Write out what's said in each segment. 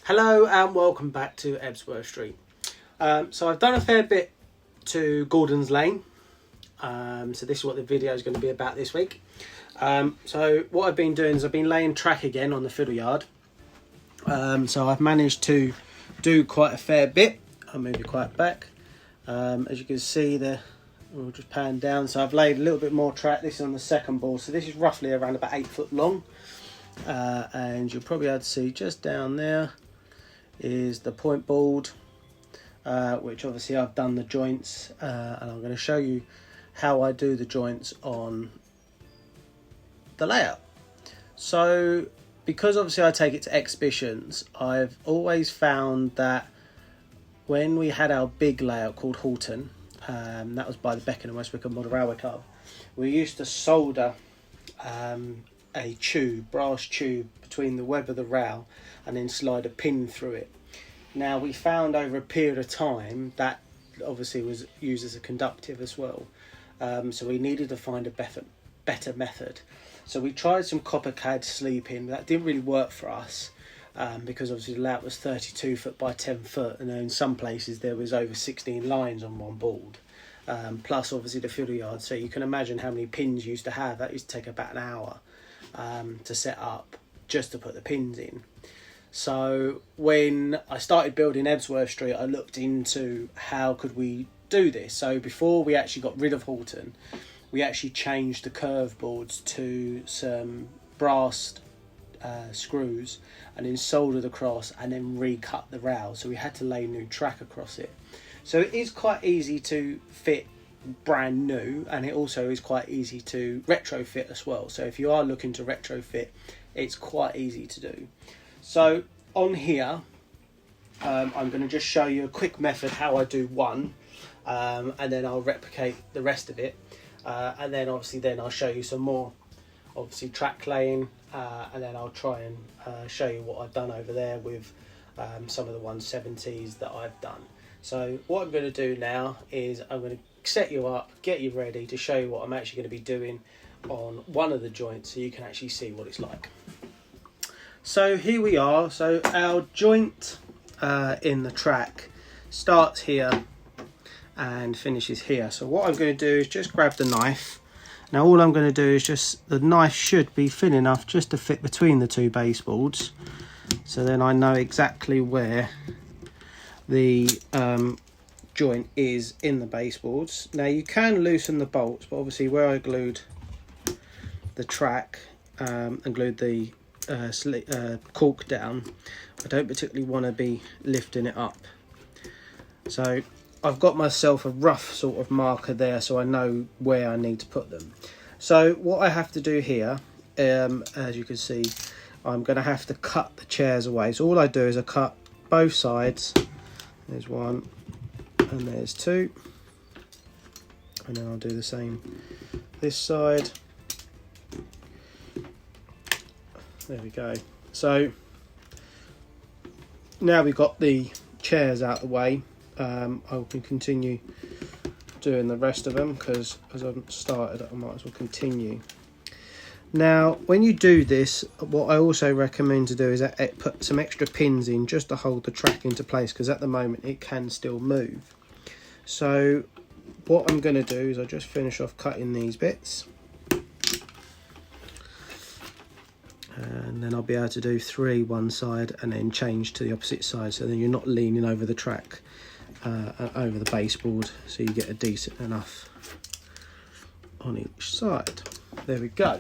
Hello and welcome back to Ebsworth Street. So I've done a fair bit to Gordon's Lane. So this is what the video is going to be about this week. So what I've been doing is I've been laying track again on the fiddle yard. So I've managed to do quite a fair bit. I'll move you quite back. As you can see there, we'll just pan down. So I've laid a little bit more track. This is on the second board. So this is roughly around about 8 foot long. And you'll probably be able to see just down there is the point board, which obviously I've done the joints, and I'm going to show you how I do the joints on the layout. So because obviously I take it to exhibitions, I've always found that when we had our big layout called Halton, that was by the Beacon and West Wickham Model Railway Club, we used to solder a tube, brass tube, between the web of the rail and then slide a pin through it. Now we found over a period of time that obviously was used as a conductive as well, so we needed to find a better method. So we tried some copper cad sleeping, but that didn't really work for us, because obviously the layout was 32 foot by 10 foot, and in some places there was over 16 lines on one board, plus obviously the fiddle yard, so you can imagine how many pins you used to have. That used to take about an hour to set up just to put the pins in. So when I started building Ebsworth Street, I looked into how could we do this. So before we actually got rid of Halton, we actually changed the curve boards to some brass screws and then soldered across and then recut the rail. So we had to lay new track across it. So it is quite easy to fit brand new, and it also is quite easy to retrofit as well. So if you are looking to retrofit, it's quite easy to do. So on here, I'm going to just show you a quick method how I do one, and then I'll replicate the rest of it, and then obviously then I'll show you some more obviously track laying, and then I'll try and show you what I've done over there with some of the 170s that I've done. So what I'm going to do now is I'm going to set you up, get you ready to show you what I'm actually going to be doing on one of the joints so you can actually see what it's like. So here we are. So our joint in the track starts here and finishes here. So what I'm going to do is just grab the knife. Now all I'm going to do is just, the knife should be thin enough just to fit between the two baseboards, so then I know exactly where the joint is in the baseboards. Now you can loosen the bolts, but obviously where I glued the track and glued the cork down, I don't particularly want to be lifting it up. So I've got myself a rough sort of marker there so I know where I need to put them. So what I have to do here, as you can see, I'm going to have to cut the chairs away. So all I do is I cut both sides. There's one and there's two, and then I'll do the same this side. There we go. So now we've got the chairs out the way, I can continue doing the rest of them because as I've started I might as well continue. Now when you do this, what I also recommend to do is put some extra pins in just to hold the track into place, because at the moment it can still move. So what I'm going to do is I'll just finish off cutting these bits, and then I'll be able to do 3 one side and then change to the opposite side, so then you're not leaning over the track over the baseboard, so you get a decent enough on each side. There we go.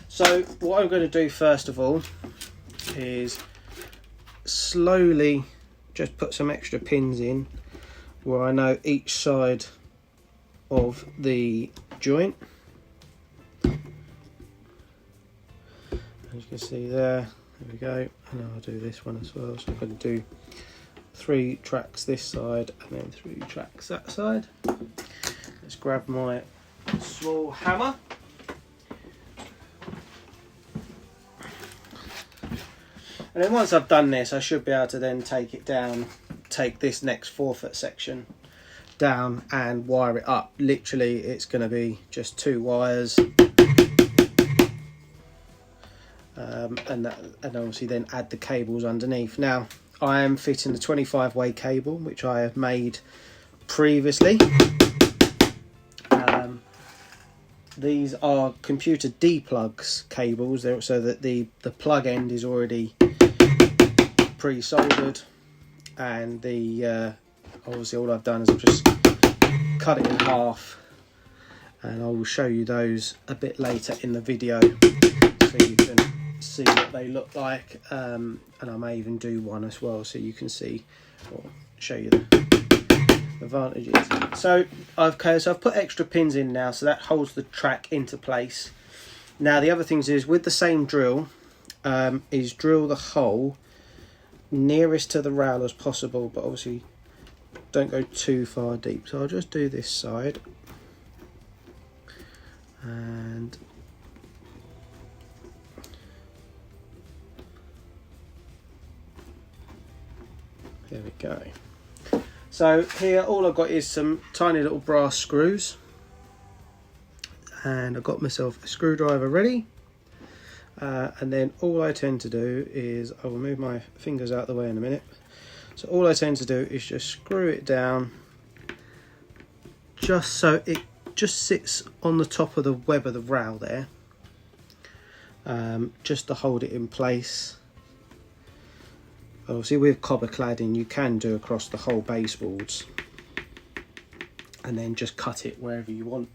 So what I'm going to do first of all is slowly just put some extra pins in where I know each side of the joint. As you can see there we go, and I'll do this one as well. So I'm going to do 3 tracks this side and then 3 tracks that side. Let's grab my small hammer. And then once I've done this, I should be able to then take it down, take this next 4 foot section down and wire it up. Literally, it's going to be just 2 wires. And obviously then add the cables underneath. Now, I am fitting the 25-way cable, which I have made previously. These are computer D-plugs cables, so that the plug end is already pre-soldered, and the obviously all I've done is I've just cut it in half, and I will show you those a bit later in the video so you can see what they look like, and I may even do one as well so you can see or show you the advantages. So I've put extra pins in now, so that holds the track into place. Now the other things is, with the same drill, is drill the hole nearest to the rail as possible, but obviously don't go too far deep. So I'll just do this side, and there we go. So here all I've got is some tiny little brass screws, and I've got myself a screwdriver ready, and then all I tend to do is, I will move my fingers out of the way in a minute, so all I tend to do is just screw it down just so it just sits on the top of the web of the rail there, just to hold it in place. Obviously with copper cladding you can do across the whole baseboards and then just cut it wherever you want,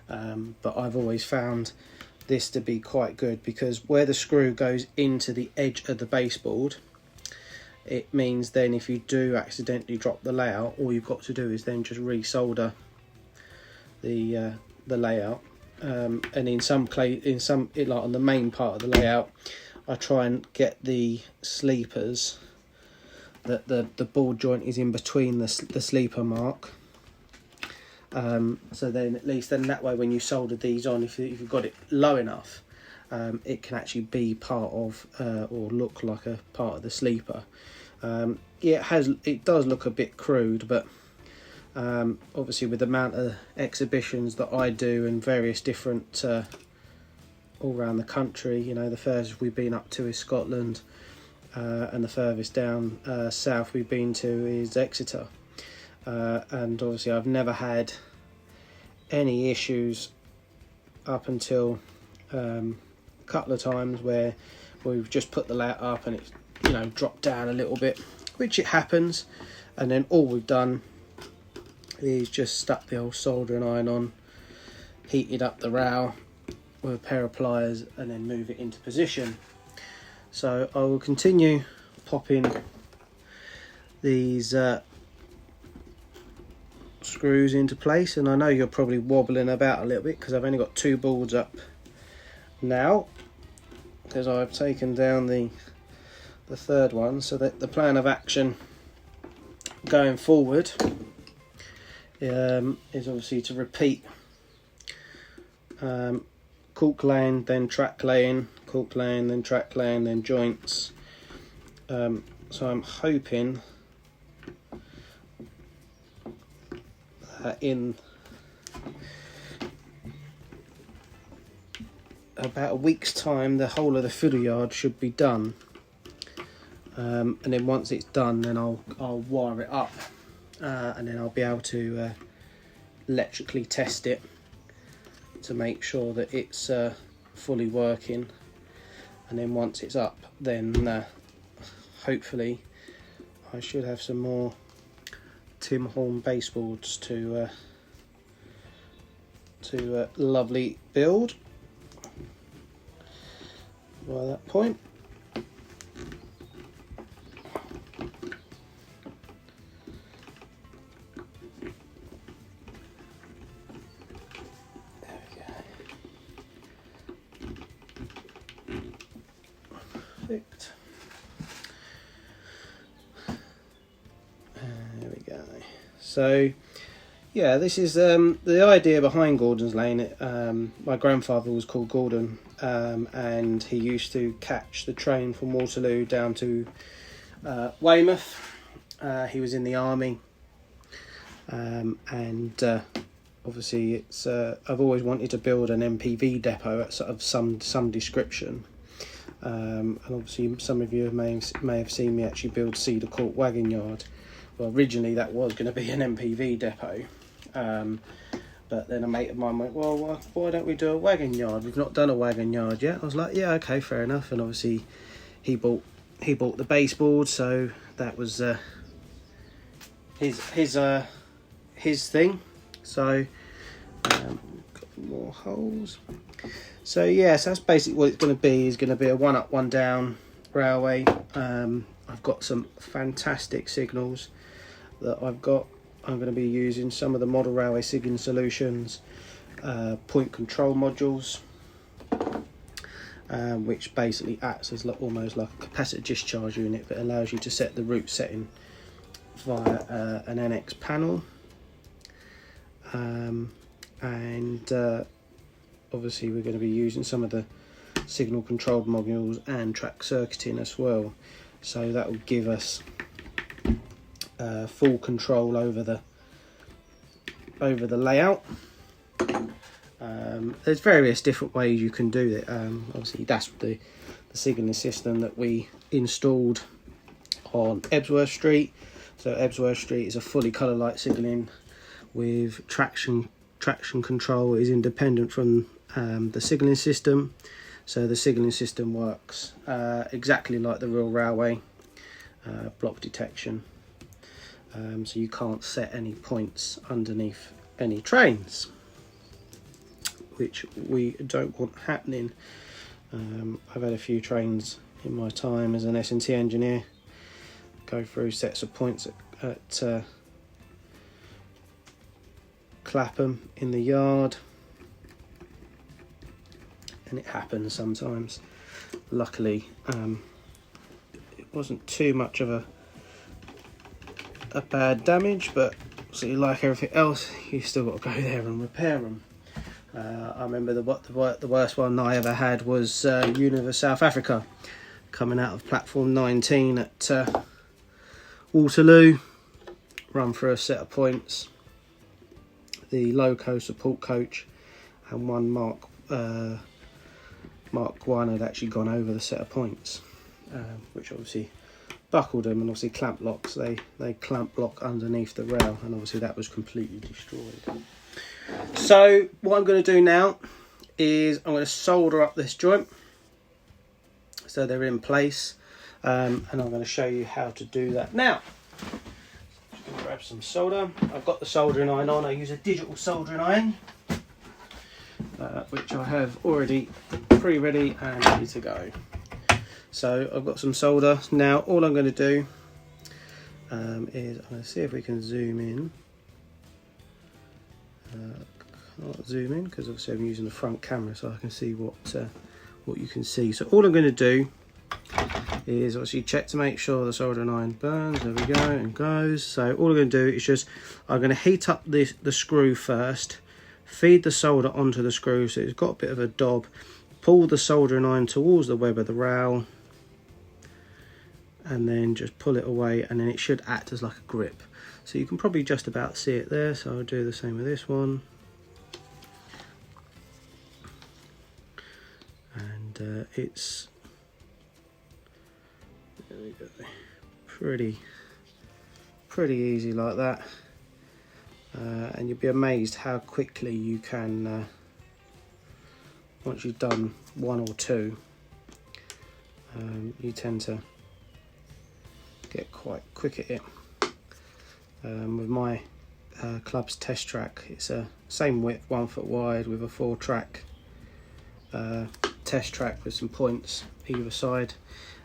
but I've always found this to be quite good, because where the screw goes into the edge of the baseboard, it means then if you do accidentally drop the layout, all you've got to do is then just resolder the layout, and in some like on the main part of the layout, I try and get the sleepers, that the board joint is in between the sleeper mark, so then at least then that way when you solder these on, if you've got it low enough, it can actually be part of or look like a part of the sleeper. Yeah, it does look a bit crude, but obviously with the amount of exhibitions that I do and various different all around the country, you know, the furthest we've been up to is Scotland, and the furthest down south we've been to is Exeter, and obviously I've never had any issues up until a couple of times where we've just put the layout up and it's, you know, dropped down a little bit, which it happens, and then all we've done is just stuck the old soldering iron on, heated up the rail with a pair of pliers, and then move it into position. So I will continue popping these screws into place, and I know you're probably wobbling about a little bit because I've only got 2 boards up now, because I've taken down the third one. So that the plan of action going forward is obviously to repeat cork laying, then track laying, cork laying, then track laying, then joints. So I'm hoping that in about a week's time the whole of the fiddle yard should be done, and then once it's done, then I'll wire it up, and then I'll be able to electrically test it to make sure that it's fully working, and then once it's up, then hopefully I should have some more Tim Horn baseboards to lovely build by that point. Perfect. There we go. So yeah, this is the idea behind Gordon's Lane. My grandfather was called Gordon, and he used to catch the train from Waterloo down to Weymouth. He was in the army, and obviously it's I've always wanted to build an MPV depot at sort of some description. and obviously some of you may have seen me actually build cedar cork wagon yard. Well, originally that was going to be an MPV depot, but then a mate of mine went, well, why don't we do a wagon yard? We've not done a wagon yard yet. I was like, yeah, okay, fair enough. And obviously he bought the baseboard, so that was his thing. So got more holes. So yeah, so that's basically what it's going to be. Is going to be a 1 up, 1 down railway. I've got some fantastic signals that I'm going to be using some of the model railway signalling solutions, point control modules, which basically acts as almost like a capacitor discharge unit that allows you to set the route setting via an NX panel. And obviously we're going to be using some of the signal controlled modules and track circuiting as well, so that will give us full control over the layout. There's various different ways you can do it. Obviously that's the signalling system that we installed on Ebsworth Street. So Ebsworth Street is a fully colour light signalling with traction control. Is independent from the signalling system. So the signalling system works exactly like the real railway, block detection. So you can't set any points underneath any trains, which we don't want happening. I've had a few trains in my time as an S&T engineer go through sets of points at Clapham in the yard, and it happens sometimes. Luckily it wasn't too much of a bad damage, but so like everything else, you still got to go there and repair them. I remember the worst one I ever had was Univer South Africa, coming out of platform 19 at Waterloo, run for a set of points. The loco support coach and one Mark 1 had actually gone over the set of points, which obviously buckled them, and obviously clamp locks, they clamp lock underneath the rail, and obviously that was completely destroyed. So what I'm going to do now is I'm going to solder up this joint so they're in place, and I'm going to show you how to do that now. Just going to grab some solder. I've got the soldering iron on. I use a digital soldering iron, which I have already pre-ready and ready to go. So I've got some solder. Now all I'm going to do is I'm going to see if we can zoom in. Can't zoom in because obviously I'm using the front camera, so I can see what you can see. So all I'm going to do is obviously check to make sure the soldering iron burns. There we go, and goes. So all I'm going to do is just, I'm going to heat up the screw first, feed the solder onto the screw so it's got a bit of a dob, pull the soldering iron towards the web of the rail, and then just pull it away, and then it should act as like a grip. So you can probably just about see it there, so I'll do the same with this one. And it's, there we go, pretty easy like that. And you'll be amazed how quickly you can, once you've done one or two, you tend to get quite quick at it. With my club's test track, it's a same width, 1 foot wide, with a 4-track test track with some points either side.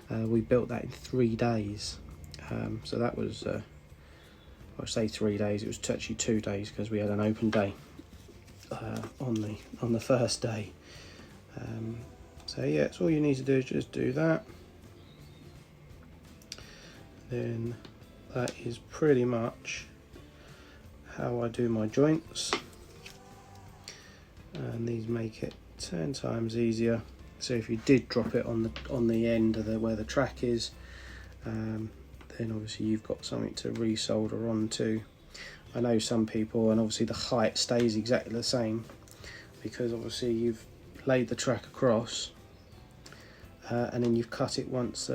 We built that in 3 days. So that was, I say 3 days, it was actually 2 days because we had an open day on the first day. So yeah, it's all you need to do is just do that. Then that is pretty much how I do my joints, and these make it 10 times easier. So if you did drop it on the end of where the track is, then obviously you've got something to resolder onto. I know some people, and obviously the height stays exactly the same because obviously you've laid the track across, and then you've cut it once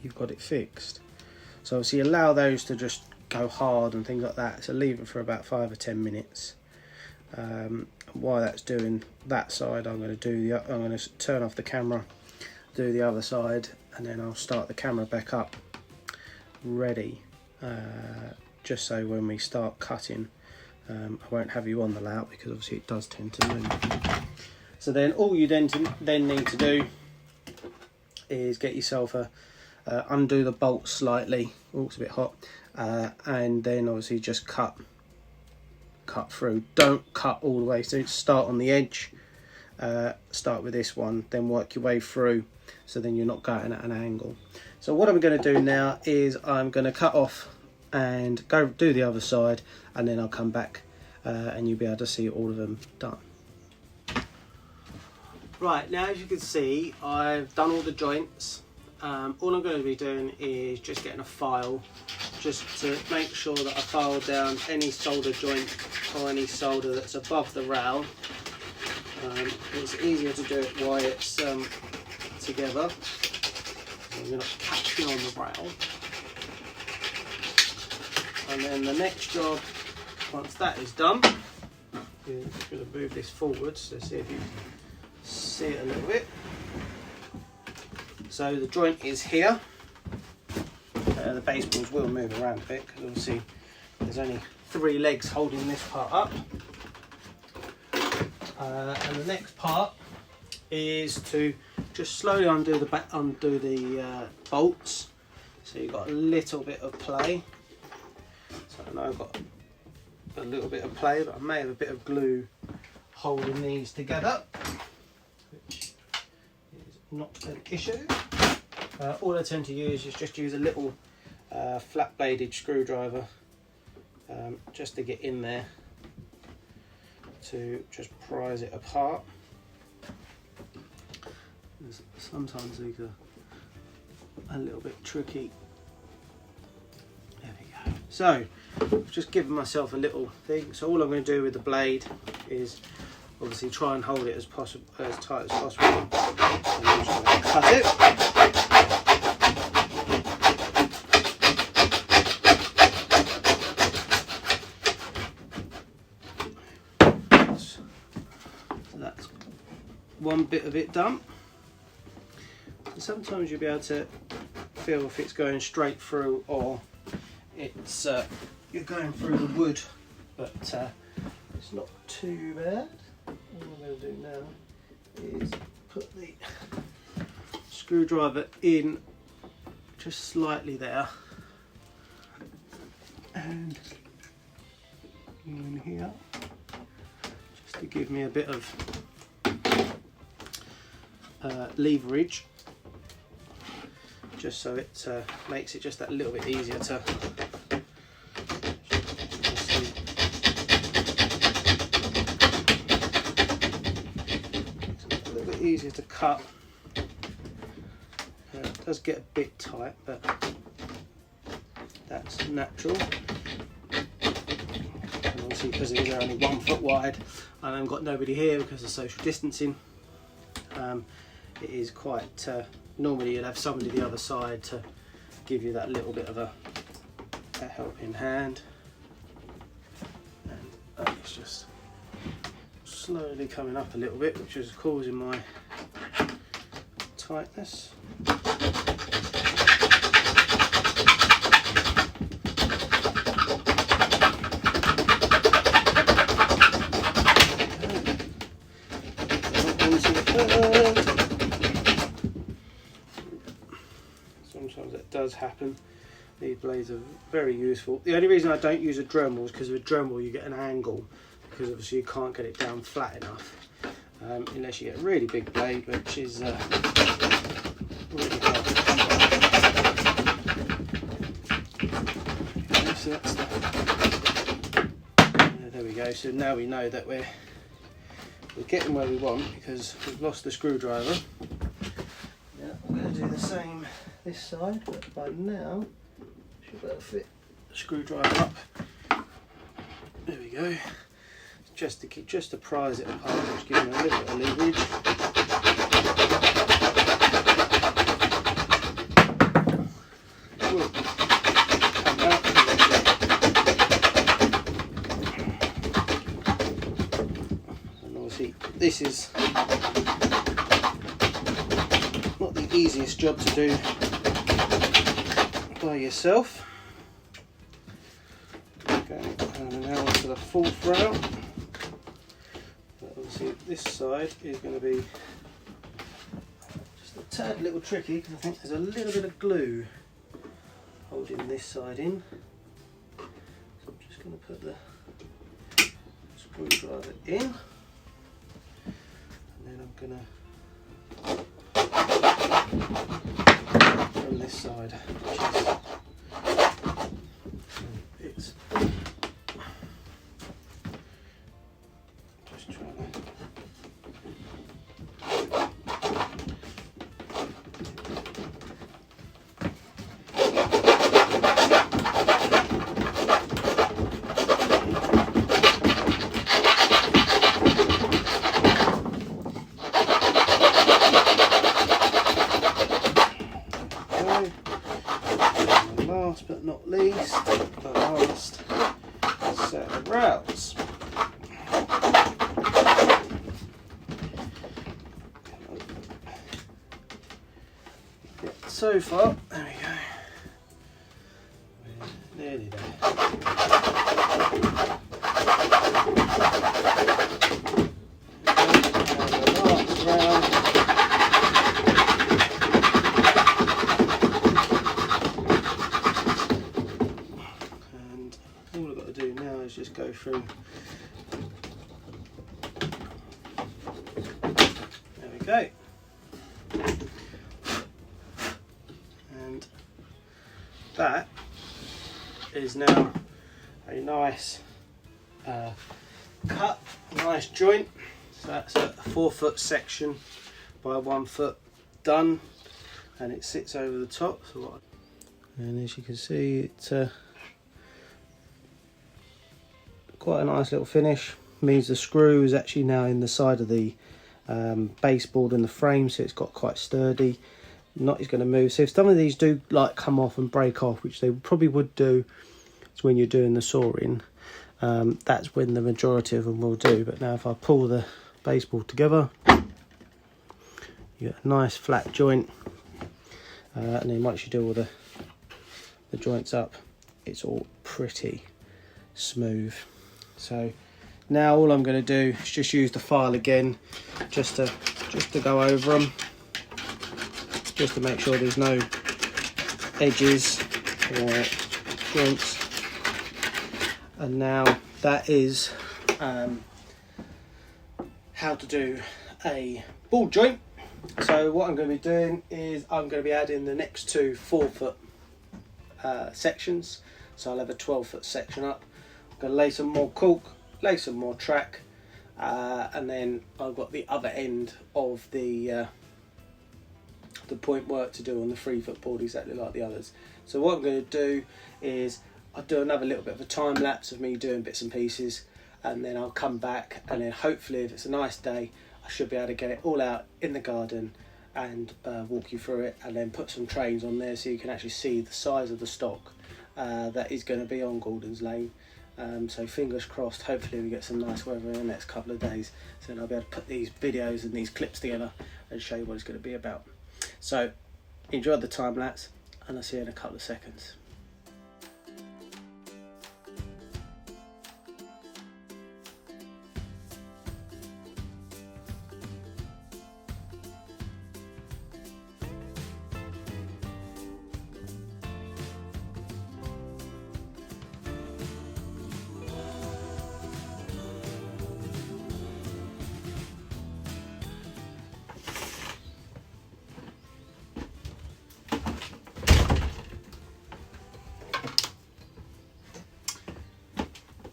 you've got it fixed. So obviously allow those to just go hard and things like that, so leave it for about 5 or 10 minutes. While that's doing that side, I'm going to turn off the camera, do the other side, and then I'll start the camera back up ready, just so when we start cutting I won't have you on the layout, because obviously it does tend to move. So then all you then need to do is get yourself undo the bolt slightly. Oh, it's a bit hot. And then obviously just cut through. Don't cut all the way. So start on the edge, start with this one, then work your way through, so then you're not going at an angle. So what I'm going to do now is I'm going to cut off and go do the other side, and then I'll come back and you'll be able to see all of them done. Right, now as you can see, I've done all the joints. All I'm going to be doing is just getting a file, just to make sure that I file down any solder joint or any solder that's above the rail. It's easier to do it while it's together, so you're not catching on the rail. And then the next job, once that is done, I'm just going to move this forwards to see if you can see it a little bit. So the joint is here. The baseboards will move around a bit, because obviously there's only 3 legs holding this part up. And the next part is to just slowly undo the bolts. So you've got a little bit of play. So I know I've got a little bit of play, but I may have a bit of glue holding these together, which is not an issue. All I tend to use is just use a little flat bladed screwdriver, just to get in there to just prise it apart. Sometimes these are a little bit tricky. There we go. So I've just given myself a little thing. So all I'm going to do with the blade is obviously try and hold it as tight as possible. And I'm just going to cut it. One bit of it done. And sometimes you'll be able to feel if it's going straight through or it's you're going through the wood, but it's not too bad. All I'm going to do now is put the screwdriver in just slightly there, and in here, just to give me a bit of leverage, just so it makes it just that little bit easier to cut. It does get a bit tight, but that's natural. And obviously, because these are only 1 foot wide and I've got nobody here because of social distancing, it is quite normally you'd have somebody the other side to give you that little bit of a helping hand, and it's just slowly coming up a little bit, which is causing my tightness. Sometimes that does happen. These blades are very useful. The only reason I don't use a Dremel is because with a Dremel you get an angle, because obviously you can't get it down flat enough unless you get a really big blade, which is really hard to come by. So that's there we go. So now we know that we're getting where we want, because we've lost the screwdriver. Yeah, I'm going to do the same this side, but by now should be able to fit the screwdriver up. There we go. Just to prise it apart, just give it a little bit of leverage. this is not the easiest job to do by yourself. Okay, and now onto the fourth rail. But obviously this side is going to be just a tad little tricky because I think there's a little bit of glue holding this side in. So I'm just going to put the screwdriver in, and then I'm going to from this side, it's just trying to last but not least, the last set of rails. So far, there we go. We're nearly there. Just go through. There we go. And that is now a nice cut, nice joint. So that's a 4 foot section by 1 foot done, and it sits over the top. So and as you can see, it's quite a nice little finish. Means the screw is actually now in the side of the baseboard and the frame, so it's got quite sturdy. Not is going to move. So if some of these do like come off and break off, which they probably would do, it's when you're doing the sawing. That's when the majority of them will do. But now if I pull the baseboard together, you get a nice flat joint, and then once you do all the joints up, it's all pretty smooth. So now all I'm going to do is just use the file again, just to go over them, just to make sure there's no edges or joints. And now that is how to do a ball joint. So what I'm going to be doing is I'm going to be adding the next two 4 foot sections. So I'll have a 12 foot section up. Going to lay some more cork, lay some more track, and then I've got the other end of the point work to do on the 3 foot board, exactly like the others. So what I'm going to do is I'll do another little bit of a time lapse of me doing bits and pieces, and then I'll come back, and then hopefully if it's a nice day I should be able to get it all out in the garden and walk you through it, and then put some trains on there so you can actually see the size of the stock that is going to be on Gordon's Lane. So fingers crossed, hopefully we get some nice weather in the next couple of days, so then I'll be able to put these videos and these clips together and show you what it's going to be about. So enjoy the time lapse, and I'll see you in a couple of seconds.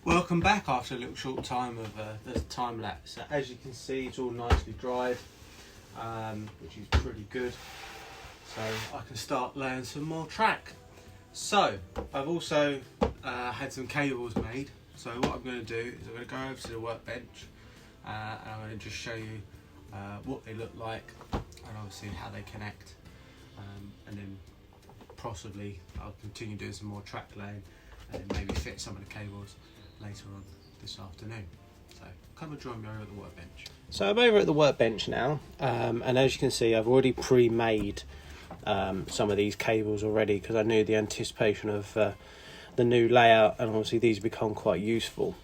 Welcome back after a little short time of the time lapse. So as you can see, it's all nicely dried, which is pretty good. So I can start laying some more track. So I've also had some cables made. So what I'm going to do is I'm going to go over to the workbench, and I'm going to just show you what they look like, and obviously how they connect, and then possibly I'll continue doing some more track laying, and then maybe fit some of the cables later on this afternoon. So come and join me over at the workbench. So I'm over at the workbench now, and as you can see, I've already pre-made some of these cables already, because I knew the anticipation of the new layout, and obviously these become quite useful.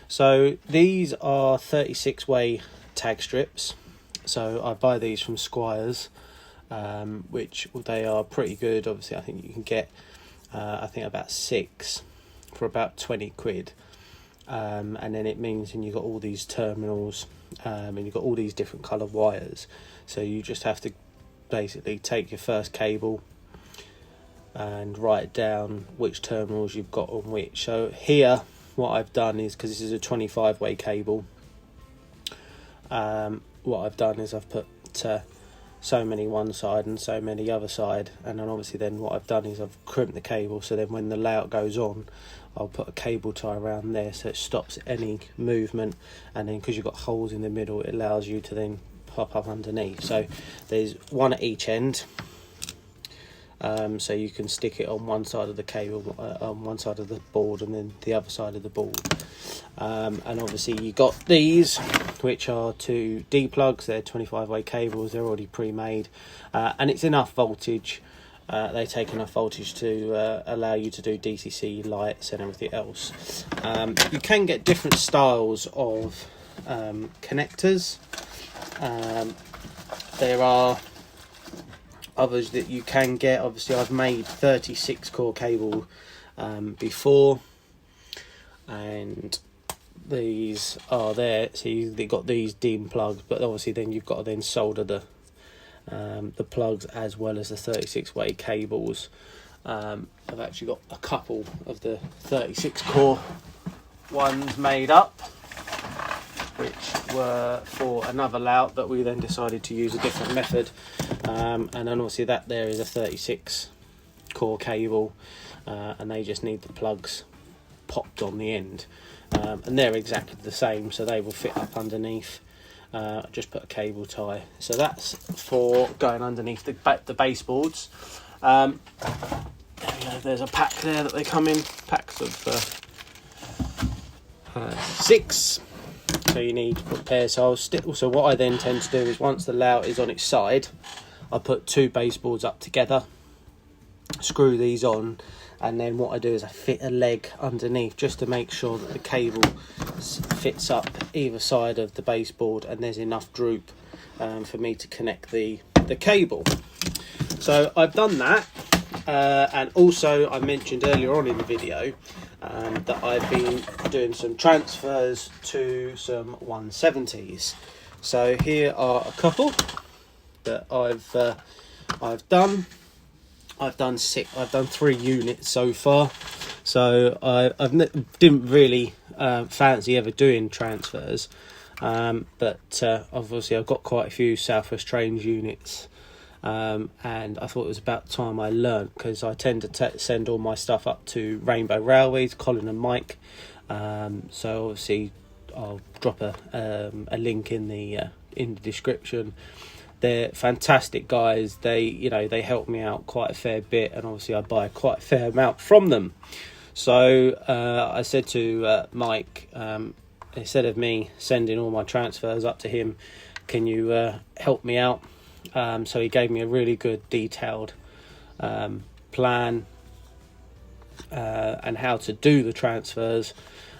So these are 36-way tag strips. So I buy these from Squires, which they are pretty good. Obviously I think you can get I think about 6 for about 20 quid. And then it means, and you've got all these terminals, and you've got all these different coloured wires, so you just have to basically take your first cable and write down which terminals you've got on which. So here what I've done is, because this is a 25-way cable, what I've done is I've put so many one side and so many other side, and then obviously then what I've done is I've crimped the cable, so then when the layout goes on, I'll put a cable tie around there so it stops any movement, and then because you've got holes in the middle, it allows you to then pop up underneath. So there's one at each end, so you can stick it on one side of the cable, on one side of the board, and then the other side of the board. And obviously you got these, which are 2 D plugs. They're 25-way cables, they're already pre-made, and it's enough voltage. They take enough voltage to allow you to do DCC lights and everything else. You can get different styles of connectors. There are others that you can get. Obviously I've made 36 core cable before, and these are there. So you've got these DIN plugs, but obviously then you've got to then solder the plugs as well as the 36-way cables. I've actually got a couple of the 36 core ones made up, which were for another layout, but we then decided to use a different method. And then obviously that there is a 36 core cable, and they just need the plugs popped on the end, and they're exactly the same, so they will fit up underneath. Just put a cable tie, so that's for going underneath the baseboards. There's a pack there that they come in, packs of 6, so you need to put pairs. So what I then tend to do is, once the layout is on its side, I put 2 baseboards up together, screw these on, and then what I do is I fit a leg underneath just to make sure that the cable fits up either side of the baseboard, and there's enough droop for me to connect the cable. So I've done that, and also I mentioned earlier on in the video that I've been doing some transfers to some 170s. So here are a couple that I've done. I've done 3 units so far. So I didn't really fancy ever doing transfers, but obviously I've got quite a few South West Trains units, and I thought it was about time I learnt, because I tend to send all my stuff up to Rainbow Railways, Colin and Mike. So obviously I'll drop a link in the description. They're fantastic guys. They help me out quite a fair bit, and obviously I buy quite a fair amount from them. So I said to Mike, instead of me sending all my transfers up to him, can you help me out? So he gave me a really good detailed plan and how to do the transfers.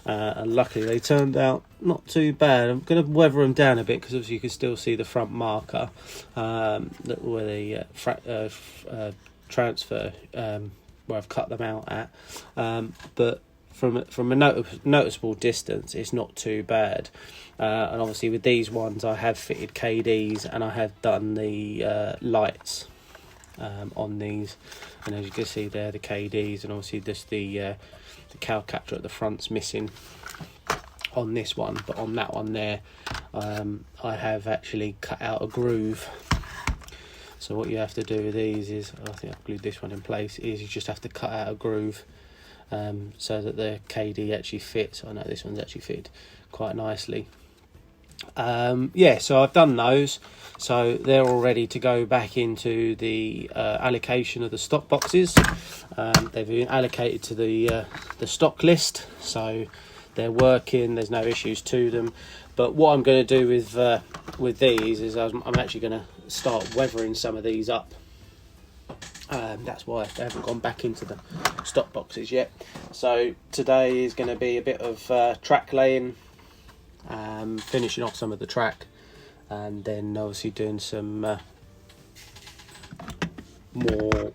And luckily they turned out not too bad. I'm going to weather them down a bit, because obviously you can still see the front marker where the transfer, where I've cut them out at. But from a noticeable distance, it's not too bad. And obviously with these ones, I have fitted KDs, and I have done the lights on these. And as you can see there, the KDs, and obviously just the cow catcher at the front's missing on this one, but on that one there, I have actually cut out a groove. So what you have to do with these is, I think I've glued this one in place, is you just have to cut out a groove so that the KD actually fits. I know this one's actually fitted quite nicely. So I've done those, so they're all ready to go back into the allocation of the stock boxes. They've been allocated to the stock list, so they're working, there's no issues to them. But what I'm going to do with these is I'm actually going to start weathering some of these up. That's why they haven't gone back into the stock boxes yet. So today is going to be a bit of track laying, finishing off some of the track, and then obviously doing some more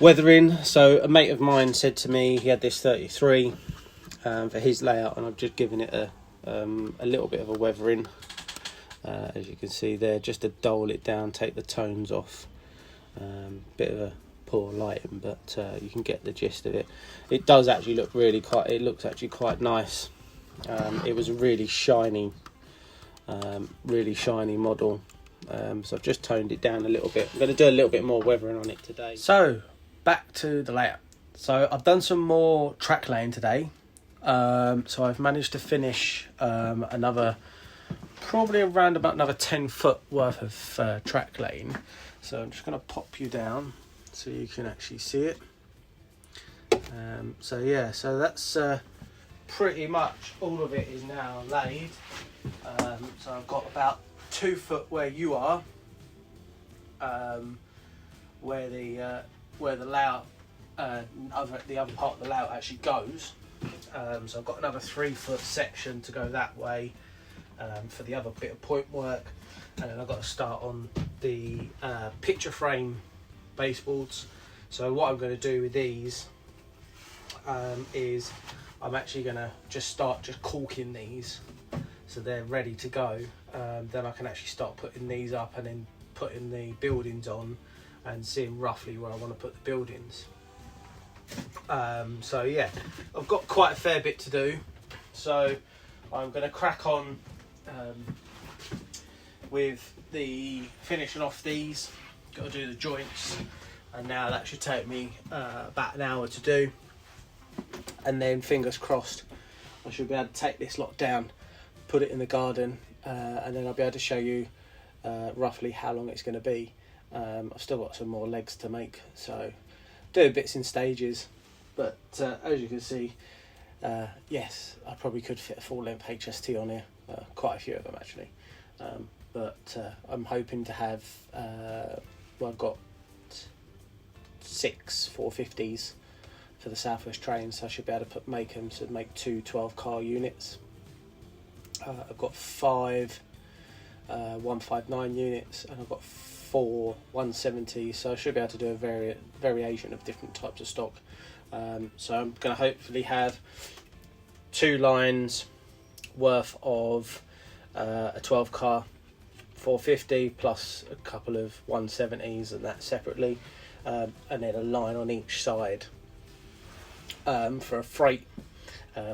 weathering. So a mate of mine said to me he had this 33 for his layout, and I've just given it a little bit of a weathering, as you can see there, just to dull it down, take the tones off. Bit of a poor lighting, but you can get the gist of it. It does actually look it looks actually quite nice. It was a really shiny model, so I've just toned it down a little bit. I'm going to do a little bit more weathering on it today. So back to the layout. So I've done some more track laying today. So I've managed to finish another, probably around about another 10 foot worth of track laying. So I'm just going to pop you down so you can actually see it. So yeah, so that's pretty much all of it is now laid. So I've got about 2 foot where you are, where the layout, the other part of the layout actually goes. So I've got another 3 foot section to go that way for the other bit of point work, and then I've got to start on the picture frame baseboards. So what I'm going to do with these is I'm actually going to just start caulking these so they're ready to go. Then I can actually start putting these up and then putting the buildings on and seeing roughly where I want to put the buildings. So yeah, I've got quite a fair bit to do, so I'm going to crack on with the finishing off these. Got to do the joints, and now that should take me about an hour to do, and then fingers crossed I should be able to take this lot down, put it in the garden, and then I'll be able to show you roughly how long it's going to be. I've still got some more legs to make, so do bits in stages, but as you can see, yes, I probably could fit a full-length HST on here, quite a few of them actually, but I'm hoping to have, well, I've got 6 450s for the Southwest train, so I should be able to make them to make 2 12-car units. I've got 5 159 units, and I've got 4 170s, so I should be able to do a variation of different types of stock. So I'm going to hopefully have 2 lines worth of a 12-car 450 plus a couple of 170s, and that separately, and then a line on each side for a freight,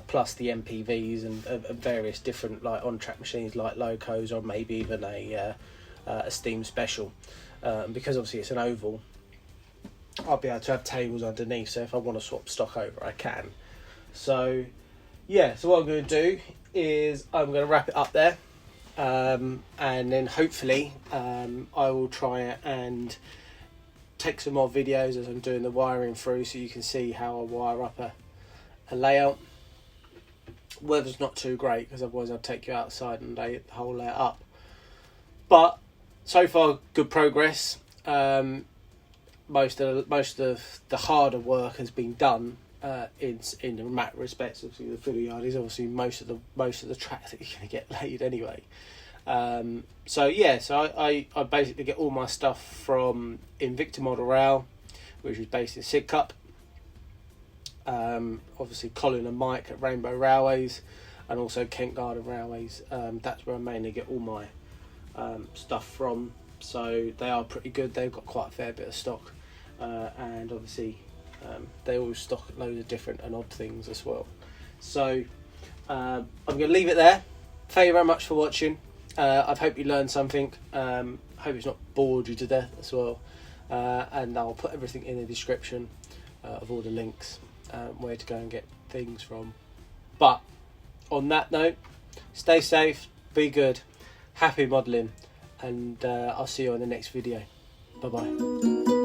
plus the MPVs and various different like on-track machines like locos, or maybe even a steam special, because obviously it's an oval. I'll be able to have tables underneath, so if I want to swap stock over I can. So yeah, so what I'm going to do is I'm going to wrap it up there, and then hopefully I will try and take some more videos as I'm doing the wiring through, so you can see how I wire up a layout. Weather's not too great, because otherwise I'd take you outside and lay the whole layout up, but so far good progress. Most of the harder work has been done in the mat respects. Obviously the filler yard is obviously most of the track that you're going to get laid anyway. So yeah, so I basically get all my stuff from Invicta Model Rail, which is based in Sidcup. Obviously Colin and Mike at Rainbow Railways, and also Kent Garden Railways. That's where I mainly get all my stuff from. So they are pretty good. They've got quite a fair bit of stock, and obviously they always stock loads of different and odd things as well. So I'm going to leave it there. Thank you very much for watching. I hope you learned something. Hope it's not bored you to death as well. And I'll put everything in the description of all the links, where to go and get things from. But on that note, stay safe, be good, happy modelling, and I'll see you on the next video. Bye bye.